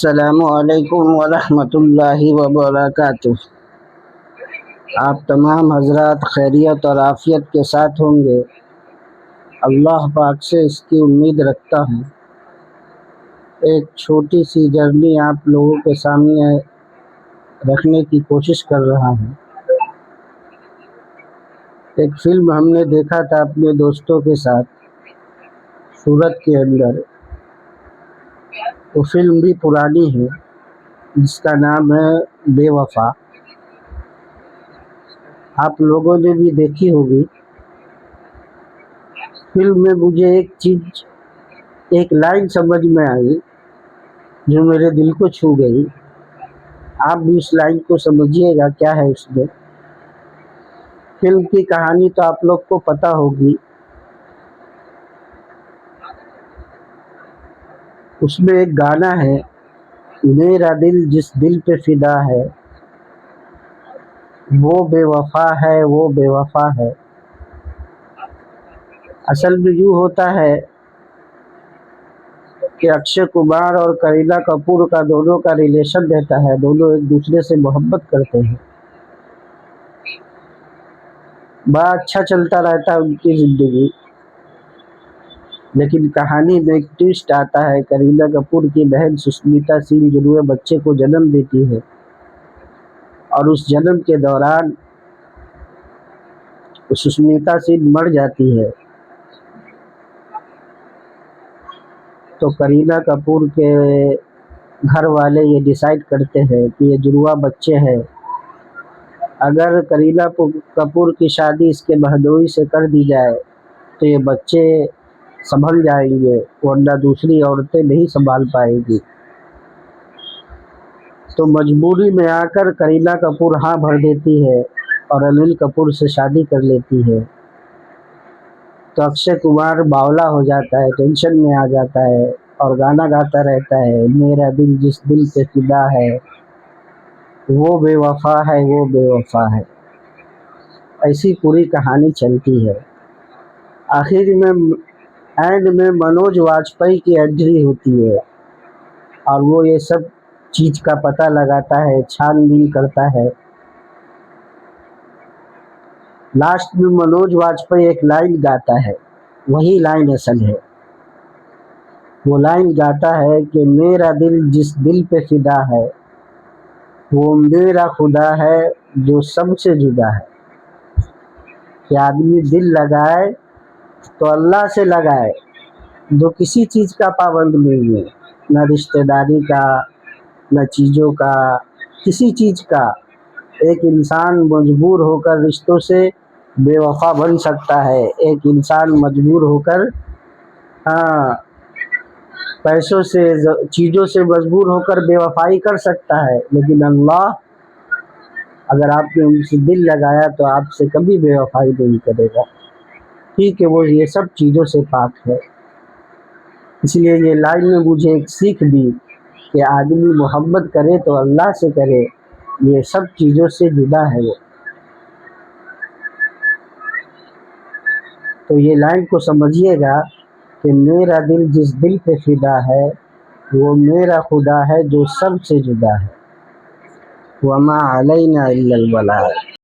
السلام علیکم ورحمۃ اللہ وبرکاتہ۔ آپ تمام حضرات خیریت اور عافیت کے ساتھ ہوں گے، اللہ پاک سے اس کی امید رکھتا ہوں۔ ایک چھوٹی سی جرنی آپ لوگوں کے سامنے رکھنے کی کوشش کر رہا ہوں۔ ایک فلم ہم نے دیکھا تھا اپنے دوستوں کے ساتھ سورت کے اندر۔ وہ فلم بھی پرانی ہے، جس کا نام ہے بے وفا۔ آپ لوگوں نے بھی دیکھی ہوگی۔ فلم میں مجھے ایک لائن سمجھ میں آئی جو میرے دل کو چھو گئی۔ آپ بھی اس لائن کو سمجھیے گا کیا ہے اس میں۔ فلم کی کہانی تو آپ لوگ کو پتہ ہوگی۔ اس میں ایک گانا ہے، میرا دل جس دل پہ فدا ہے وہ بے وفا ہے، وہ بے وفا ہے۔ اصل میں یوں ہوتا ہے کہ اکشے کمار اور کرینہ کپور کا دونوں کا ریلیشن رہتا ہے، دونوں ایک دوسرے سے محبت کرتے ہیں، بڑا اچھا چلتا رہتا ہے ان کی زندگی۔ لیکن کہانی میں ایک ٹوسٹ آتا ہے۔ کرینہ کپور کی بہن سشمیتا سنگھ جو ہوئے بچے کو جنم دیتی ہے، اور اس جنم کے دوران سشمیتا سنگھ مر جاتی ہے، تو کرینہ کپور کے گھر والے یہ ڈیسائیڈ کرتے ہیں کہ یہ جڑواں بچے ہیں، اگر کرینہ کپور کی شادی اس کے بہنوئی سے کر دی جائے تو یہ بچے سنبھل جائیں گے، ورنہ دوسری عورتیں نہیں سنبھال پائیں گی۔ تو مجبوری میں آ کر کرینہ کپور ہاں بھر دیتی ہے اور انل کپور سے شادی کر لیتی ہے۔ تو اکشے کمار باولا ہو جاتا ہے، ٹینشن میں آ جاتا ہے اور گانا گاتا رہتا ہے، میرا دل جس دل پہ فدا ہے وہ بے وفا ہے، وہ بے وفا ہے۔ ایسی پوری کہانی چلتی ہے۔ آخر میں اینڈ میں منوج واجپئی کی انٹری ہوتی ہے اور وہ یہ سب چیز کا پتہ لگاتا ہے، چھان بین کرتا ہے۔ لاسٹ میں منوج واجپئی ایک لائن گاتا ہے، وہی لائن اصل ہے۔ وہ لائن گاتا ہے کہ میرا دل جس دل پہ فدا ہے وہ میرا خدا ہے جو سب سے جدا ہے۔ کہ آدمی دل لگائے تو اللہ سے لگائے، جو کسی چیز کا پابند نہیں ہے، نہ رشتہ داری کا، نہ چیزوں کا، کسی چیز کا۔ ایک انسان مجبور ہو کر رشتوں سے بے وفا بن سکتا ہے، ایک انسان مجبور ہو کر پیسوں سے، چیزوں سے مجبور ہو کر بے وفائی کر سکتا ہے، لیکن اللہ اگر آپ نے ان سے دل لگایا تو آپ سے کبھی بے وفائی نہیں کرے گا، ٹھیک ہے؟ وہ یہ سب چیزوں سے پاک ہے۔ اس لیے یہ لائن میں مجھے ایک سیکھ دی کہ آدمی محبت کرے تو اللہ سے کرے، یہ سب چیزوں سے جدا ہے وہ۔ تو یہ لائن کو سمجھیے گا کہ میرا دل جس دل پہ فدا ہے وہ میرا خدا ہے جو سب سے جدا ہے۔ وما علینا الا البلاغ۔